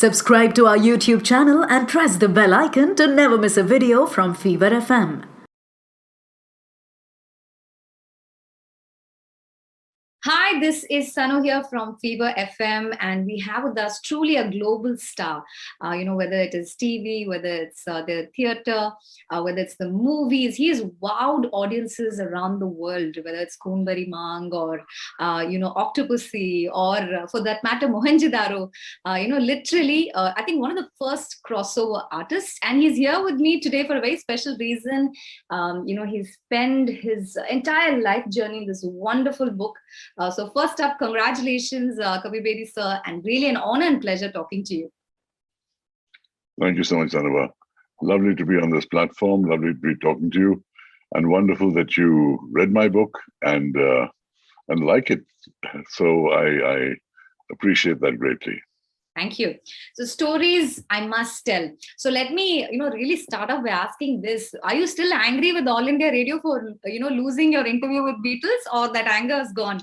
Subscribe to our YouTube channel and press the bell icon to never miss a video from Fever FM. Hi, this is Sano here from Fever FM, and we have with us truly a global star. Whether it is TV, whether it's the theater, whether it's the movies, he has wowed audiences around the world. Whether it's Koonbari Mang or Octopussy, or for that matter, Mohenjo-daro. Literally, I think one of the first crossover artists, and he's here with me today for a very special reason. He's spent his entire life journey in this wonderful book. So first up, congratulations, Kabir Bedi sir, and really an honor and pleasure talking to you. Thank you so much, Anava. Lovely to be on this platform, lovely to be talking to you, and wonderful that you read my book and like it. So I appreciate that greatly. Thank you. So stories I must tell. So let me, really start off by asking this. Are you still angry with All India Radio for, losing your interview with Beatles, or that anger is gone?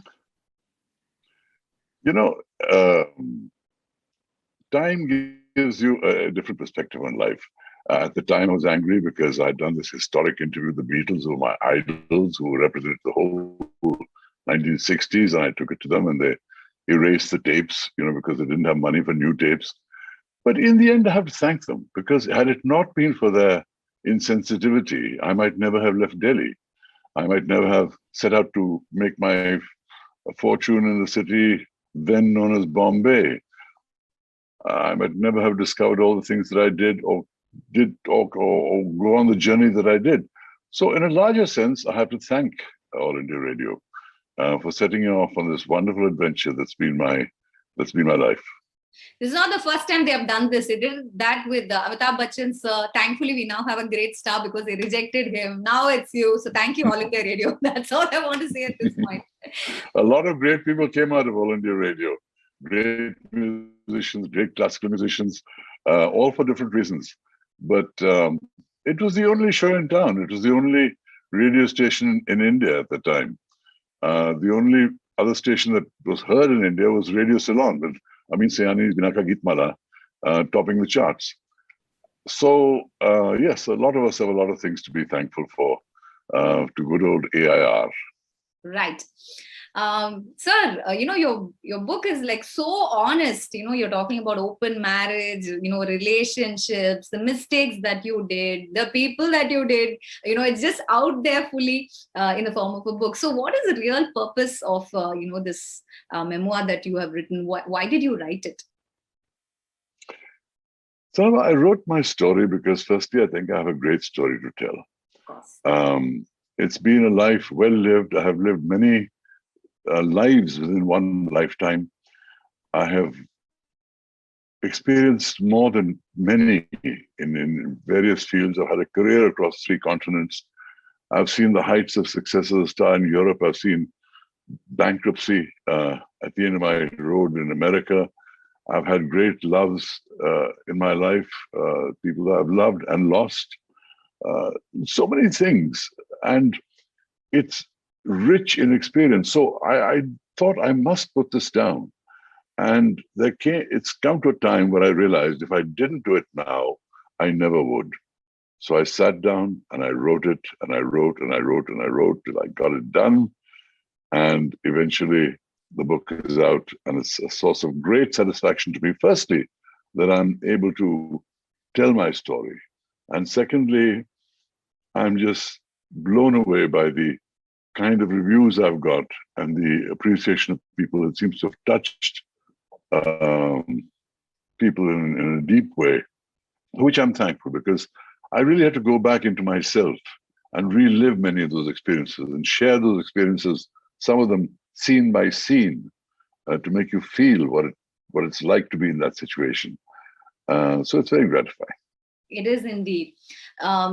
Time gives you a different perspective on life. At the time, I was angry because I'd done this historic interview with the Beatles, who were my idols, who represented the whole 1960s, and I took it to them, and they erased the tapes, because they didn't have money for new tapes. But in the end, I have to thank them, because had it not been for their insensitivity, I might never have left Delhi. I might never have set out to make my fortune in the city then known as Bombay. I might never have discovered all the things that I did or go on the journey that I did. So in a larger sense, I have to thank All India Radio for setting you off on this wonderful adventure that's been my life. This is not the first time they have done this. They did that with Amitabh Bachchan sir. Thankfully, we now have a great star because they rejected him. Now it's you. So thank you, All India Radio. That's all I want to say at this point. A lot of great people came out of All India Radio. Great musicians, great classical musicians, all for different reasons. But it was the only show in town. It was the only radio station in India at the time. The only other station that was heard in India was Radio Ceylon, with Amin Sayani's Binaka Geetmala topping the charts. So, yes, a lot of us have a lot of things to be thankful for to good old AIR. Right. Sir, your book is like so honest. You're talking about open marriage, relationships, the mistakes that you did, the people that you did. It's just out there fully in the form of a book. So what is the real purpose of, this memoir that you have written? Why did you write it? So I wrote my story because firstly, I think I have a great story to tell. Of course. It's been a life well lived. I have lived many lives within one lifetime. I have experienced more than many in various fields. I've had a career across 3 continents. I've seen the heights of success as a star in Europe. I've seen bankruptcy at the end of my road in America. I've had great loves in my life, people that I've loved and lost. So many things. And it's rich in experience. So I thought I must put this down. And it's come to a time where I realized if I didn't do it now, I never would. So I sat down and I wrote it, and I wrote and I wrote and I wrote till I got it done. And eventually the book is out, and it's a source of great satisfaction to me. Firstly, that I'm able to tell my story. And secondly, I'm just blown away by the kind of reviews I've got and the appreciation of people. It seems to have touched people in a deep way, which I'm thankful, because I really had to go back into myself and relive many of those experiences and share those experiences, some of them scene by scene, to make you feel what it's like to be in that situation. So it's very gratifying. It is indeed.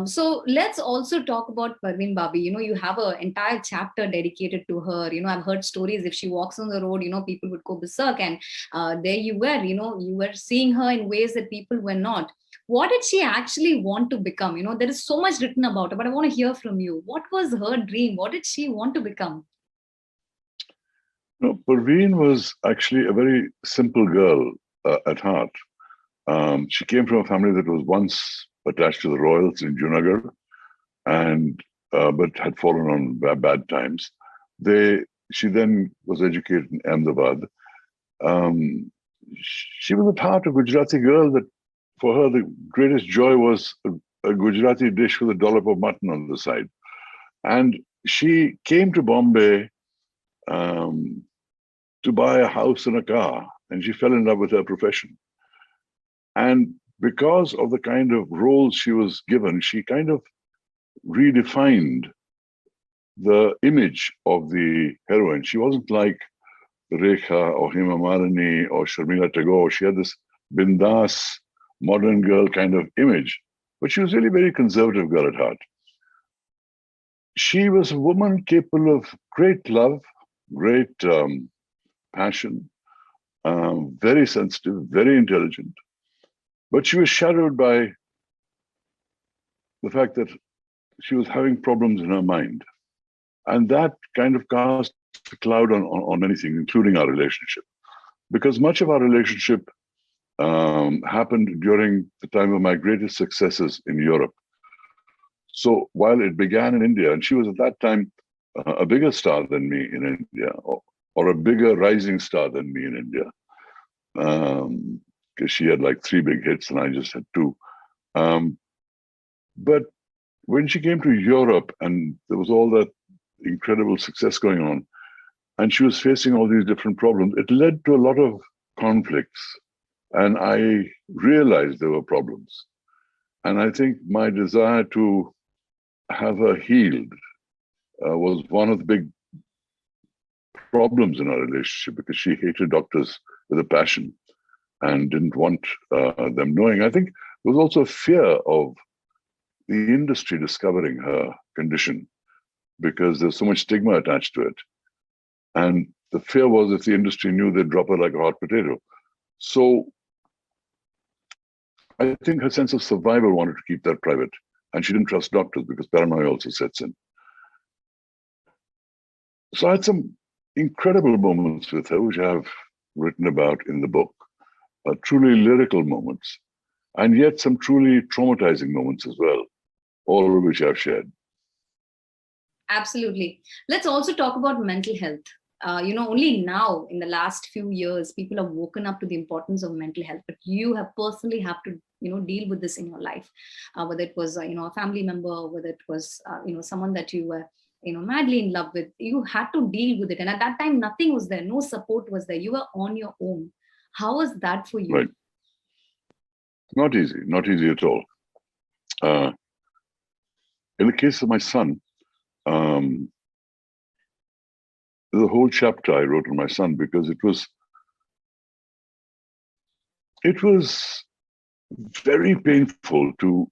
So let's also talk about Parveen Babi. You have an entire chapter dedicated to her. I've heard stories, if she walks on the road, people would go berserk. And there you were, you were seeing her in ways that people were not. What did she actually want to become? There is so much written about her, but I want to hear from you. What was her dream? What did she want to become? Parveen was actually a very simple girl at heart. She came from a family that was once attached to the royals in Junagadh, and but had fallen on bad times. She then was educated in Ahmedabad. Um, she was at heart a Gujarati girl. That for her the greatest joy was a Gujarati dish with a dollop of mutton on the side. And she came to Bombay to buy a house and a car, and she fell in love with her profession. And because of the kind of roles she was given, she kind of redefined the image of the heroine. She wasn't like Rekha or Hema Malini or Sharmila Tagore. She had this bindas, modern girl kind of image, but she was really a very conservative girl at heart. She was a woman capable of great love, great passion, very sensitive, very intelligent, but she was shadowed by the fact that she was having problems in her mind. And that kind of cast a cloud on many things, including our relationship. Because much of our relationship happened during the time of my greatest successes in Europe. So while it began in India, and she was at that time a bigger star than me in India, or a bigger rising star than me in India, because she had like 3 big hits and I just had 2. But when she came to Europe and there was all that incredible success going on, and she was facing all these different problems, it led to a lot of conflicts. And I realized there were problems. And I think my desire to have her healed was one of the big problems in our relationship, because she hated doctors with a passion and didn't want them knowing. I think there was also a fear of the industry discovering her condition, because there's so much stigma attached to it. And the fear was if the industry knew, they'd drop her like a hot potato. So I think her sense of survival wanted to keep that private. And she didn't trust doctors because paranoia also sets in. So I had some incredible moments with her, which I have written about in the book, truly lyrical moments, and yet some truly traumatizing moments as well, all of which I've shared. Absolutely. Let's also talk about mental health. Only now in the last few years, people have woken up to the importance of mental health, but you have personally have to, deal with this in your life, whether it was, a family member, whether it was, someone that you were, madly in love with, you had to deal with it. And at that time, nothing was there. No support was there. You were on your own. How was that for you? Right. Not easy at all. In the case of my son, there's a whole chapter I wrote on my son, because it was very painful to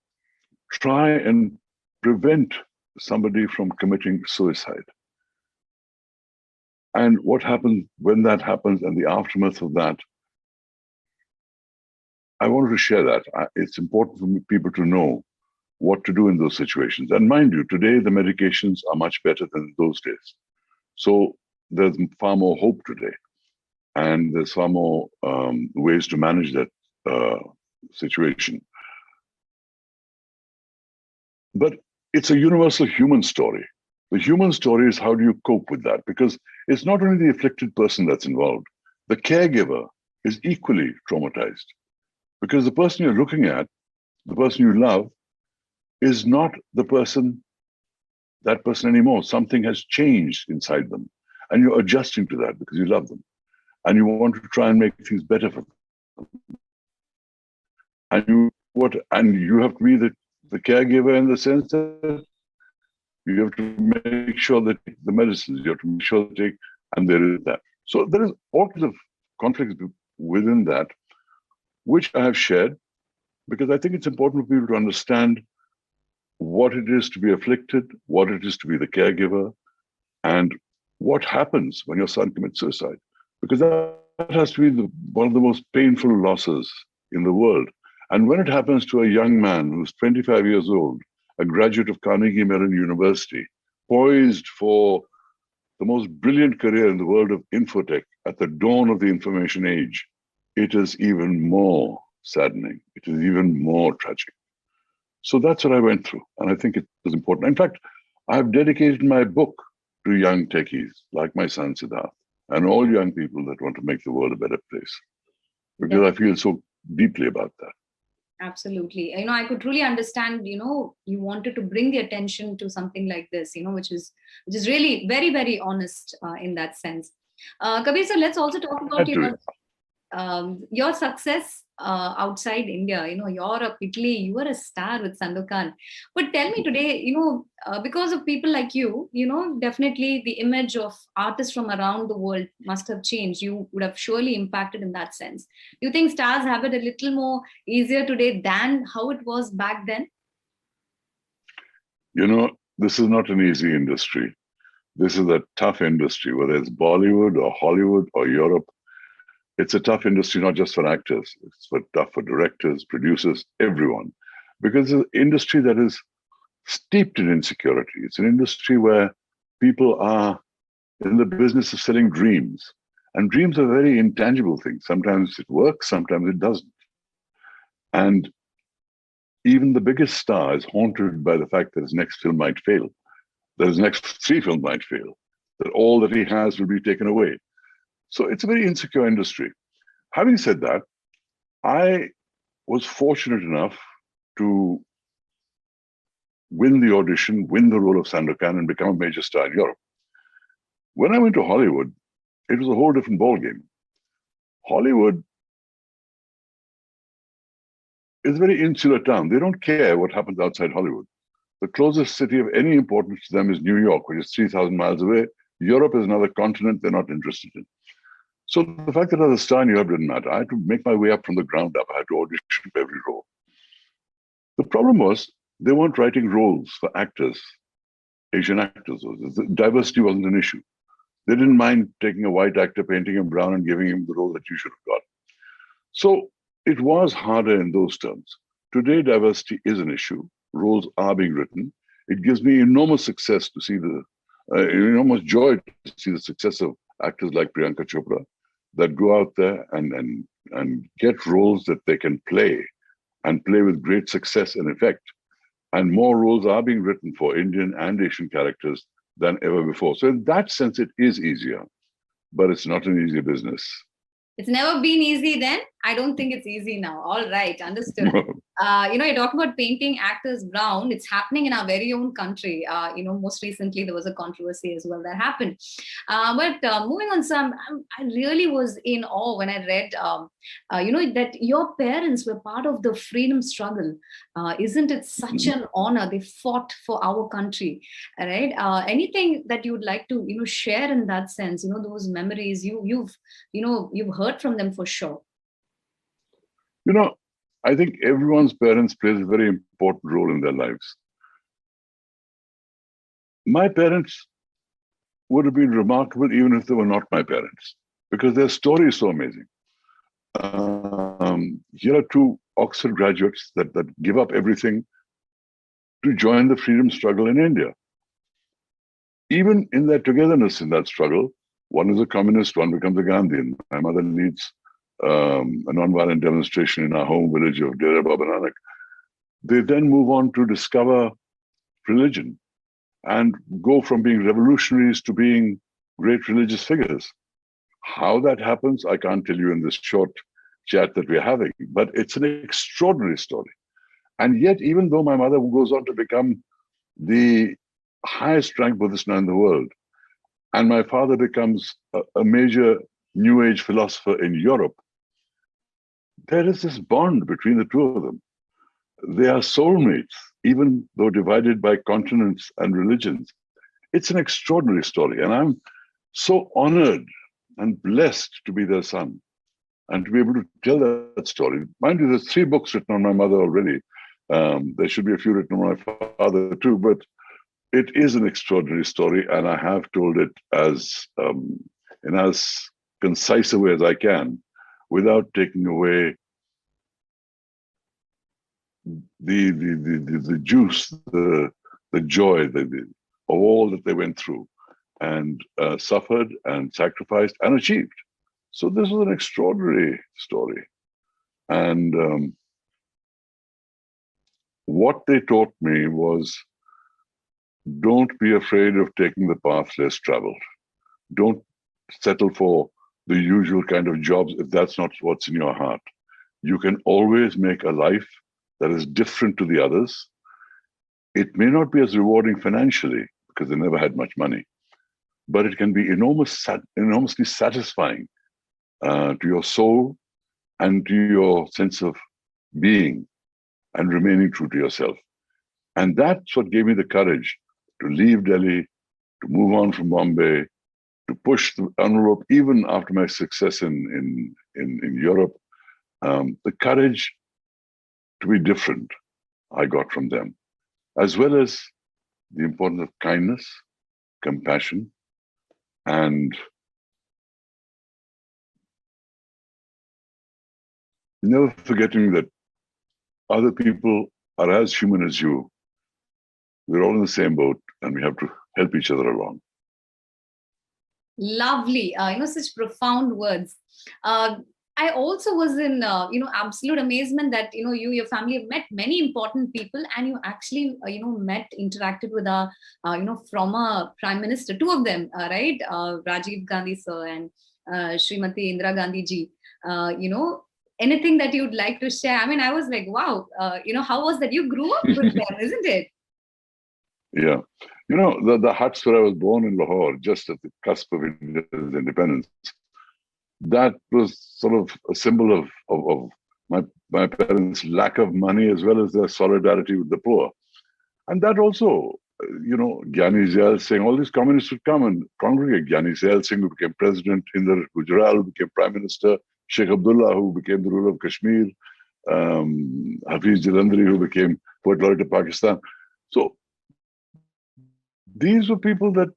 try and prevent somebody from committing suicide. And what happens when that happens and the aftermath of that, I wanted to share that. It's important for people to know what to do in those situations. And mind you, today the medications are much better than those days. So there's far more hope today. And there's far more ways to manage that situation. But it's a universal human story. The human story is, how do you cope with that? Because it's not only the afflicted person that's involved. The caregiver is equally traumatized, because the person you're looking at, the person you love, is not that person anymore. Something has changed inside them, and you're adjusting to that because you love them, and you want to try and make things better for them. And you have to be the caregiver, in the sense that you have to make sure that the medicines, you have to make sure they take, and there is that. So there is all kinds of conflicts within that, which I have shared, because I think it's important for people to understand what it is to be afflicted, what it is to be the caregiver, and what happens when your son commits suicide. Because that has to be one of the most painful losses in the world. And when it happens to a young man who's 25 years old, a graduate of Carnegie Mellon University, poised for the most brilliant career in the world of infotech at the dawn of the information age, it is even more saddening. It is even more tragic. So that's what I went through. And I think it was important. In fact, I've dedicated my book to young techies like my son Siddharth and all young people that want to make the world a better place, because I feel so deeply about that. Absolutely. I could truly understand, you wanted to bring the attention to something like this, which is really very, very honest in that sense. Kabir, so let's also talk about, your success outside India, Europe, Italy. You were a star with Sandokan. But tell me today, because of people like you, definitely the image of artists from around the world must have changed. You would have surely impacted in that sense. Do you think stars have it a little more easier today than how it was back then? This is not an easy industry. This is a tough industry, whether it's Bollywood or Hollywood or Europe. It's a tough industry, not just for actors. It's tough for directors, producers, everyone. Because it's an industry that is steeped in insecurity. It's an industry where people are in the business of selling dreams. And dreams are very intangible things. Sometimes it works, sometimes it doesn't. And even the biggest star is haunted by the fact that his next film might fail, that his next 3 films might fail, that all that he has will be taken away. So it's a very insecure industry. Having said that, I was fortunate enough to win the audition, win the role of Sandokan, and become a major star in Europe. When I went to Hollywood, it was a whole different ballgame. Hollywood is a very insular town. They don't care what happens outside Hollywood. The closest city of any importance to them is New York, which is 3,000 miles away. Europe is another continent they're not interested in. So the fact that I was a star in Europe didn't matter. I had to make my way up from the ground up. I had to audition for every role. The problem was they weren't writing roles for actors, Asian actors. Diversity wasn't an issue. They didn't mind taking a white actor, painting him brown, and giving him the role that you should have got. So it was harder in those terms. Today, diversity is an issue. Roles are being written. It gives me enormous success to see enormous joy to see the success of actors like Priyanka Chopra that go out there and get roles that they can play and play with great success and effect. And more roles are being written for Indian and Asian characters than ever before. So in that sense, it is easier, but it's not an easy business. It's never been easy then. I don't think it's easy now. All right, understood. You talk about painting actors brown. It's happening in our very own country. Most recently there was a controversy as well that happened. But moving on, Sam, I really was in awe when I read, that your parents were part of the freedom struggle. Isn't it such an honor? They fought for our country, right? Anything that you would like to, share in that sense? Those memories you've heard from them for sure. I think everyone's parents plays a very important role in their lives. My parents would have been remarkable even if they were not my parents, because their story is so amazing. Here are 2 Oxford graduates that give up everything to join the freedom struggle in India. Even in their togetherness in that struggle, one is a communist, one becomes a Gandhian. My mother leads a nonviolent demonstration in our home village of Dera Baba Nanak. They then move on to discover religion and go from being revolutionaries to being great religious figures. How that happens, I can't tell you in this short chat that we're having, but it's an extraordinary story. And yet, even though my mother goes on to become the highest ranked Buddhist nun in the world, and my father becomes a major New Age philosopher in Europe, there is this bond between the 2 of them. They are soulmates, even though divided by continents and religions. It's an extraordinary story, and I'm so honored and blessed to be their son and to be able to tell that story. Mind you, there's 3 books written on my mother already. There should be a few written on my father too, but it is an extraordinary story, and I have told it in as concise a way as I can, without taking away the juice, the joy of all that they went through and suffered and sacrificed and achieved. So this was an extraordinary story. And what they taught me was, don't be afraid of taking the path less traveled. Don't settle for the usual kind of jobs if that's not what's in your heart. You can always make a life that is different to the others. It may not be as rewarding financially because they never had much money, but it can be enormously satisfying to your soul and to your sense of being and remaining true to yourself. And that's what gave me the courage to leave Delhi, to move on from Bombay, to push the envelope even after my success in Europe. The courage to be different I got from them, as well as the importance of kindness, compassion, and never forgetting that other people are as human as you. We're all in the same boat and we have to help each other along. Lovely. Such profound words. I also was in, absolute amazement that, your family have met many important people, and you actually, interacted with our, former Prime Minister, two of them, right? Rajiv Gandhi sir and Srimati Indira Gandhi ji. Anything that you'd like to share? I mean, I was like, wow, how was that? You grew up with them, isn't it? Yeah. The huts where I was born in Lahore, just at the cusp of India's independence, that was sort of a symbol of my parents' lack of money as well as their solidarity with the poor. And that also, Gyani Zail Singh, all these communists would come and congregate. Gyani Zail Singh, who became president, Inder Gujral, who became prime minister, Sheikh Abdullah, who became the ruler of Kashmir, Hafiz Jalandhari, who became poet laureate of Pakistan. So these were people that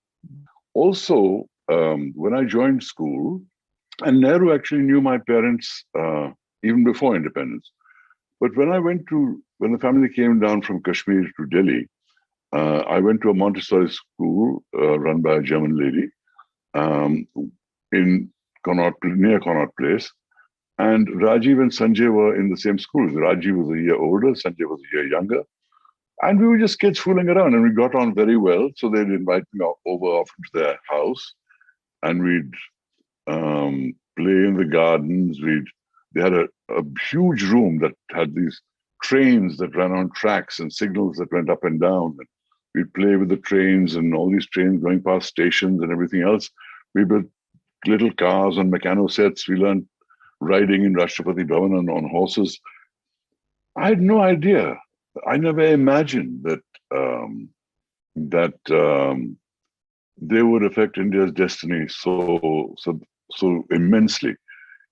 also, when I joined school, and Nehru actually knew my parents even before independence. But when the family came down from Kashmir to Delhi, I went to a Montessori school run by a German lady in near Connaught Place. And Rajiv and Sanjay were in the same school. Rajiv was a year older, Sanjay was a year younger. And we were just kids fooling around, and we got on very well. So they'd invite me over often to their house, and we'd play in the gardens. They had a huge room that had these trains that ran on tracks and signals that went up and down. And we'd play with the trains and all these trains going past stations and everything else. We built little cars on mechano sets. We learned riding in Rashtrapati Bhavan on horses. I had no idea. I never imagined that they would affect India's destiny so immensely.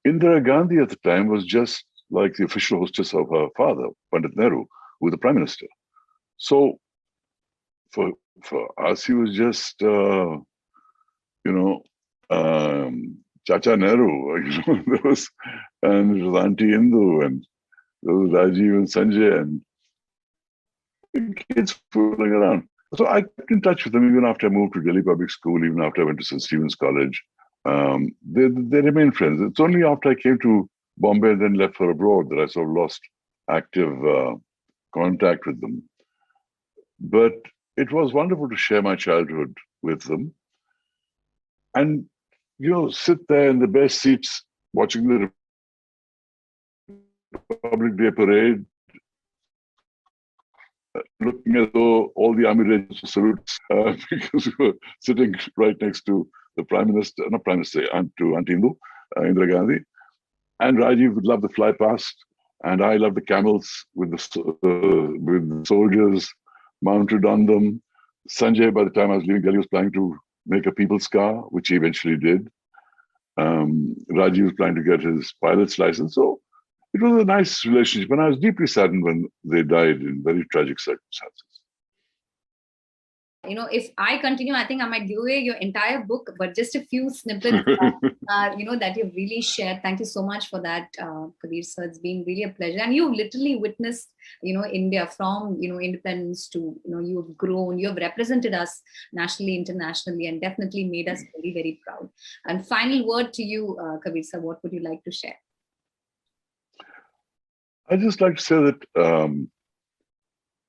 Indira Gandhi at the time was just like the official hostess of her father, Pandit Nehru, who was the prime minister. So for us, he was just, Chacha Nehru. There was, and it was Auntie Indu, and there was Rajiv and Sanjay, and kids fooling around. So I kept in touch with them even after I moved to Delhi Public School, even after I went to St. Stephen's College. They remained friends. It's only after I came to Bombay and then left for abroad that I sort of lost active contact with them. But it was wonderful to share my childhood with them. And, sit there in the best seats watching the Republic Day parade, looking at all the army regiments salutes because we were sitting right next to the Prime Minister, not Prime Minister, to Auntie Indu, Indira Gandhi. And Rajiv would love to fly past, and I love the camels with the soldiers mounted on them. Sanjay, by the time I was leaving Delhi, was planning to make a people's car, which he eventually did. Rajiv was planning to get his pilot's license. So it was a nice relationship, and I was deeply saddened when they died in very tragic circumstances. If I continue, I think I might give away your entire book, but just a few snippets, that you've really shared. Thank you so much for that, Kabir sir. It's been really a pleasure. And you've literally witnessed, India from, independence to, you've grown, you've represented us nationally, internationally, and definitely made us very, very proud. And final word to you, Kabir sir, what would you like to share? I'd just like to say that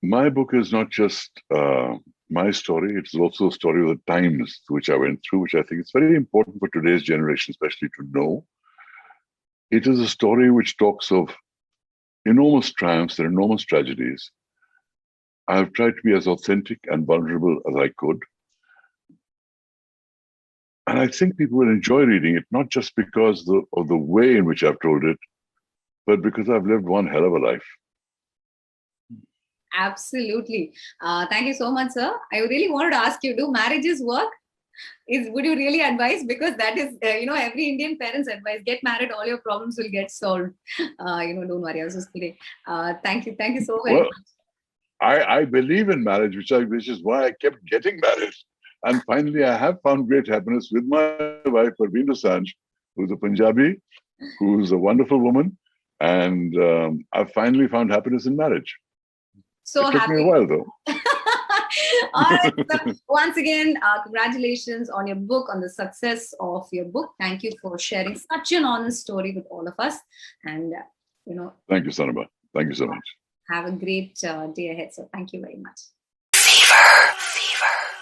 my book is not just my story, it's also a story of the times which I went through, which I think is very important for today's generation, especially to know. It is a story which talks of enormous triumphs and enormous tragedies. I've tried to be as authentic and vulnerable as I could. And I think people will enjoy reading it, not just because of the way in which I've told it, but because I've lived one hell of a life. Absolutely. Thank you so much, sir. I really wanted to ask you, do marriages work? Would you really advise? Because that is, every Indian parent's advice: get married, all your problems will get solved. Don't worry. I was just kidding. Thank you so very much. I believe in marriage, which is why I kept getting married. And finally, I have found great happiness with my wife, Parveen Babi, who's a Punjabi, who's a wonderful woman. And I've finally found happiness in marriage. So it took happy. me a while, though. All right. So once again, congratulations on your book, on the success of your book. Thank you for sharing such an honest story with all of us. And, Thank you, Sanaba. Thank you so much. Have a great day ahead. So thank you very much. Fever.